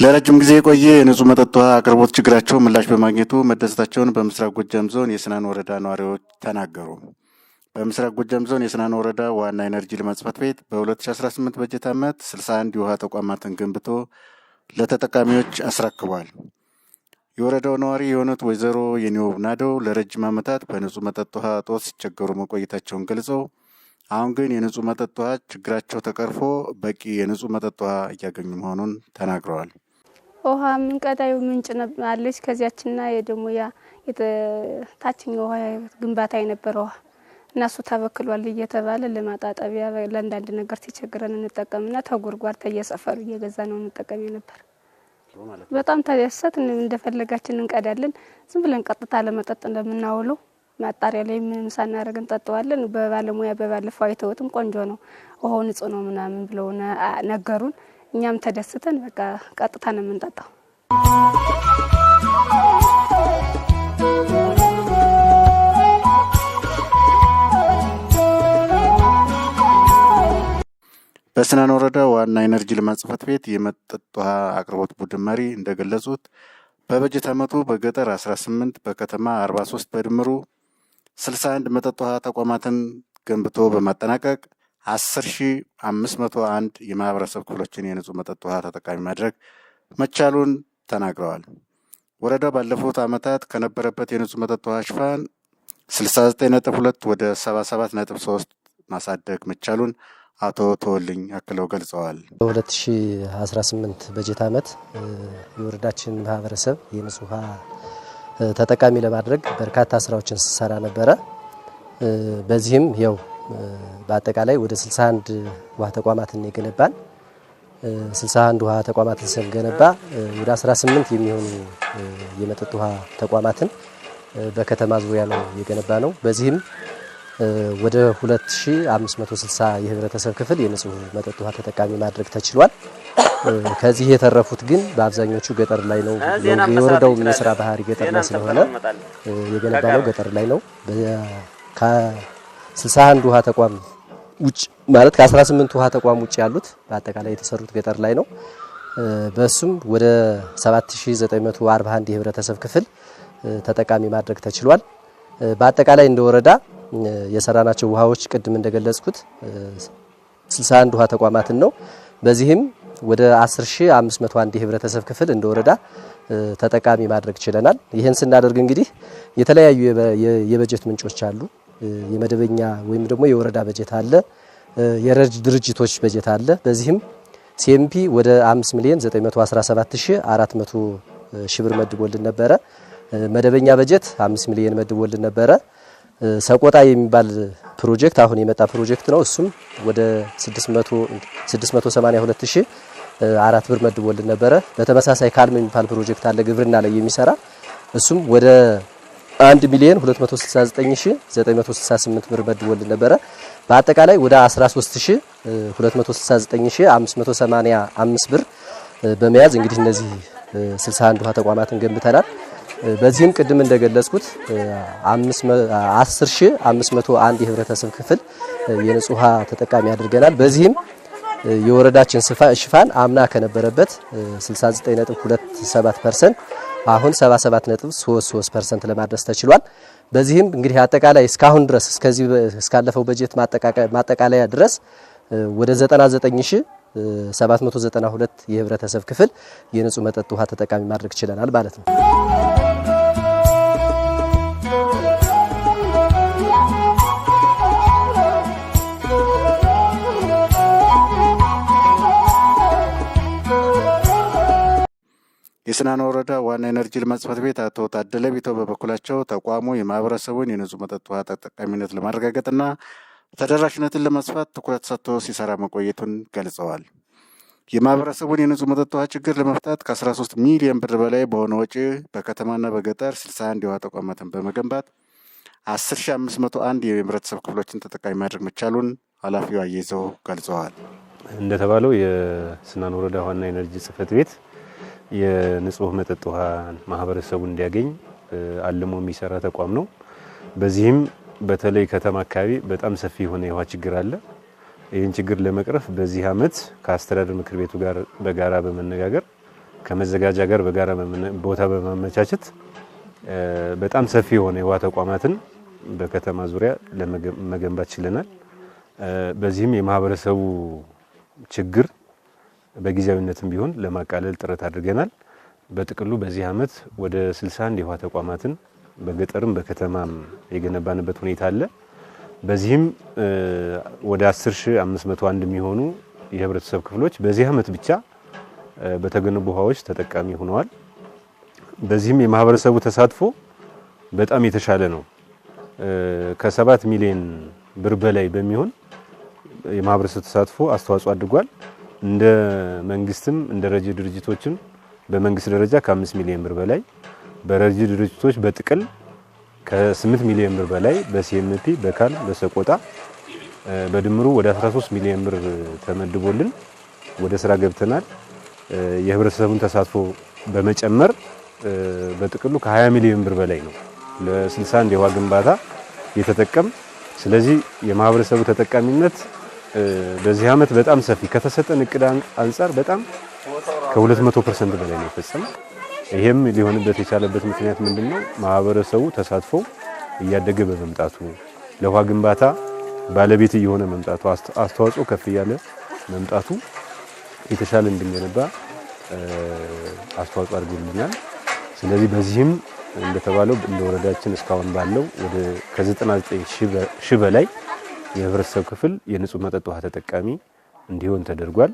ለረጅም ጊዜ የቆየ የንጹህ መጠጥ ውሃ አቅርቦት ችግራቸው ምላሽ በማግኘቱ መደሰታቸውን በምስራቅ ጎጃም ዞን የስናን ወረዳ ነዋሪዎች ተናገሩ። በምስራቅ ጎጃም ዞን የስናን ወረዳ ዋና ኢነርጂ ልማት ጽሕፈት ቤት በ2018 በጀት ዓመት 61 የውሃ ተቋማትን ገንብቶ ለተጠቃሚዎች አስረክቧል። የወረዳው ነዋሪ የሆኑት ወይዘሮ የኒውብ ናደው ለረጅም ዓመታት በንጹህ መጠጥ ውሃ እጦት ሲቸገሩ መቆየታቸውን ገልጸው አሁን ግን የንጹህ መጠጥ ውሃ ችግራቸው ተቀርፎ በቂ የንጹህ መጠጥ ውሃ እያገኙ መሆኑን ተናግረዋል። ውሃ ምንቀዳዩ ምንጭ አለች። ከዚያችና የደሞ ያ የታችኛው ውሃ ግንባታ የነበረው ውሃ እናሱ ተበክሏል እየተባለ ለማጣጣቢያ ለአንዳንድ ነገር ሲቸግረን እንጠቀምና ተጉርጓር ተየሰፈሩ እየገዛ ነው እንጠቀም ነበር። በጣም ተደሰት እንደፈለጋችን እንቀዳለን። ዝም ብለን ቀጥታ ለመጠጥ እንደምናውለው ማጣሪያ ላይ ምን ሳናረግ እንጠጣዋለን። በባለሙያ በባለፈው አይተውትም ቆንጆ ነው ውሃው ንጹህ ነው ምናምን ብለው ነገሩን። እኛም ተደስተን በቃ ቀጥታ ነው የምንጠጣው። በስናን ወረዳ ዋና ኢነርጂ ልማት ጽሕፈት ቤት የመጠጥ ውሃ አቅርቦት ቡድን መሪ እንደገለጹት በበጀት ዓመቱ በገጠር 18 በከተማ 43 በድምሩ 61 መጠጥ ውሃ ተቋማትን ገንብቶ በማጠናቀቅ 10,501 የማህበረሰብ ክፍሎችን የንጹህ መጠጥ ውሃ ተጠቃሚ ማድረግ መቻሉን ተናግረዋል። ወረዳው ባለፉት ዓመታት ከነበረበት የንጹህ መጠጥ ውሃ ሽፋን 69.2 ወደ 77.3 ማሳደግ መቻሉን አቶ ተወልኝ አክለው ገልጸዋል። በ2018 በጀት ዓመት የወረዳችን ማህበረሰብ የንጹህ ውሃ ተጠቃሚ ለማድረግ በርካታ ስራዎችን ሲሰራ ነበረ። በዚህም ያው በአጠቃላይ ወደ 61 ውሃ ተቋማትን የገነባን 61 ውሃ ተቋማትን ስንገነባ ወደ 18 የሚሆኑ የመጠጥ ውሃ ተቋማትን በከተማ ዙሪያ ነው የገነባ ነው። በዚህም ወደ 2560 የህብረተሰብ ክፍል የንጹህ መጠጥ ውሃ ተጠቃሚ ማድረግ ተችሏል። ከዚህ የተረፉት ግን በአብዛኞቹ ገጠር ላይ ነው። የወረዳው የስራ ባህሪ ገጠር ላይ ስለሆነ የገነባነው ገጠር ላይ ነው። ከ61 ውሃ ተቋም ውጭ ማለት ከ18 ውሃ ተቋም ውጭ ያሉት በአጠቃላይ የተሰሩት ገጠር ላይ ነው። በሱም ወደ 7941 የህብረተሰብ ክፍል ተጠቃሚ ማድረግ ተችሏል። በአጠቃላይ እንደ ወረዳ የሰራናቸው ውሃዎች ቅድም እንደገለጽኩት 61 ውሃ ተቋማትን ነው። በዚህም ወደ 10,501 የህብረተሰብ ክፍል እንደ ወረዳ ተጠቃሚ ማድረግ ችለናል። ይህን ስናደርግ እንግዲህ የተለያዩ የበጀት ምንጮች አሉ። የመደበኛ ወይም ደግሞ የወረዳ በጀት አለ፣ የረጅ ድርጅቶች በጀት አለ። በዚህም ሲኤምፒ ወደ 5,917,400 ሺህ ብር መድቦልን ነበረ። መደበኛ በጀት 5 ሚሊዮን መድቦልን ነበረ። ሰቆጣ የሚባል ፕሮጀክት አሁን የመጣ ፕሮጀክት ነው። እሱም ወደ 682,400 ብር መድቦልን ነበረ። በተመሳሳይ ካልም የሚባል ፕሮጀክት አለ ግብርና ላይ የሚሰራ እሱም ወደ 1,269,968 ብር መድቦልን ነበረ። በአጠቃላይ ወደ 13,269,585 ብር በመያዝ እንግዲህ እነዚህ 61 ውሃ ተቋማትን ገንብተናል። በዚህም ቅድም እንደገለጽኩት 10,501 የህብረተሰብ ክፍል የንጹህ ውሃ ተጠቃሚ አድርገናል። በዚህም የወረዳችን ሽፋን አምና ከነበረበት 69.27% አሁን 77.33% ለማድረስ ተችሏል። በዚህም እንግዲህ አጠቃላይ እስካሁን ድረስ እስካለፈው በጀት ማጠቃለያ ድረስ ወደ 99,792 የህብረተሰብ ክፍል የንጹህ መጠጥ ውሃ ተጠቃሚ ማድረግ ችለናል ማለት ነው። የስናን ወረዳ ዋና ኢነርጂ ልማት ጽሕፈት ቤት አቶ ታደለ ቢተው በበኩላቸው ተቋሙ የማህበረሰቡን የንጹህ መጠጥ ውሃ ተጠቃሚነት ለማረጋገጥና ተደራሽነትን ለማስፋት ትኩረት ሰጥቶ ሲሰራ መቆየቱን ገልጸዋል። የማህበረሰቡን የንጹህ መጠጥ ውሃ ችግር ለመፍታት ከ13 ሚሊዮን ብር በላይ በሆነ ወጪ በከተማና በገጠር 61 የውሃ ተቋማትን በመገንባት 10,501 የህብረተሰብ ክፍሎችን ተጠቃሚ ማድረግ መቻሉን ኃላፊው አያይዘው ገልጸዋል። እንደተባለው የስናን ወረዳ ዋና ኢነርጂ ጽሕፈት ቤት የንጹህ መጠጥ ውሃ ማህበረሰቡ እንዲያገኝ አልሞ የሚሰራ ተቋም ነው። በዚህም በተለይ ከተማ አካባቢ በጣም ሰፊ የሆነ የውሃ ችግር አለ። ይህን ችግር ለመቅረፍ በዚህ ዓመት ከአስተዳደር ምክር ቤቱ ጋር በጋራ በመነጋገር ከመዘጋጃ ጋር በጋራ ቦታ በማመቻቸት በጣም ሰፊ የሆነ የውሃ ተቋማትን በከተማ ዙሪያ ለመገንባት ችለናል። በዚህም የማህበረሰቡ ችግር በጊዜያዊነትም ቢሆን ለማቃለል ጥረት አድርገናል። በጥቅሉ በዚህ ዓመት ወደ 61 የውሃ ተቋማትን በገጠርም በከተማም የገነባንበት ሁኔታ አለ። በዚህም ወደ 10501 የሚሆኑ የህብረተሰብ ክፍሎች በዚህ ዓመት ብቻ በተገነቡ ውሃዎች ተጠቃሚ ሆነዋል። በዚህም የማህበረሰቡ ተሳትፎ በጣም የተሻለ ነው። ከ7 ሚሊዮን ብር በላይ በሚሆን የማህበረሰቡ ተሳትፎ አስተዋጽኦ አድርጓል። እንደ መንግስትም እንደ ረጂ ድርጅቶችም በመንግስት ደረጃ ከ5 ሚሊዮን ብር በላይ በረጂ ድርጅቶች በጥቅል ከ8 ሚሊዮን ብር በላይ በሲኤምፒ በካል በሰቆጣ በድምሩ ወደ 13 ሚሊዮን ብር ተመድቦልን ወደ ስራ ገብተናል። የህብረተሰቡን ተሳትፎ በመጨመር በጥቅሉ ከ20 ሚሊዮን ብር በላይ ነው ለ61 የውሃ ግንባታ የተጠቀም። ስለዚህ የማህበረሰቡ ተጠቃሚነት በዚህ ዓመት በጣም ሰፊ ከተሰጠን እቅድ አንፃር በጣም ከ200% በላይ ነው የፈጸመው። ይሄም ሊሆንበት የቻለበት ምክንያት ምንድነው? ማህበረሰቡ ተሳትፎ እያደገ በመምጣቱ ለውሃ ግንባታ ባለቤት እየሆነ መምጣቱ አስተዋጽኦ ከፍ እያለ መምጣቱ የተሻለ እንድንገነባ አስተዋጽኦ አድርጎልናል። ስለዚህ በዚህም እንደተባለው እንደ ወረዳችን እስካሁን ባለው ወደ ከ99 ሺህ በላይ የህብረተሰብ ክፍል የንጹህ መጠጥ ውሃ ተጠቃሚ እንዲሆን ተደርጓል።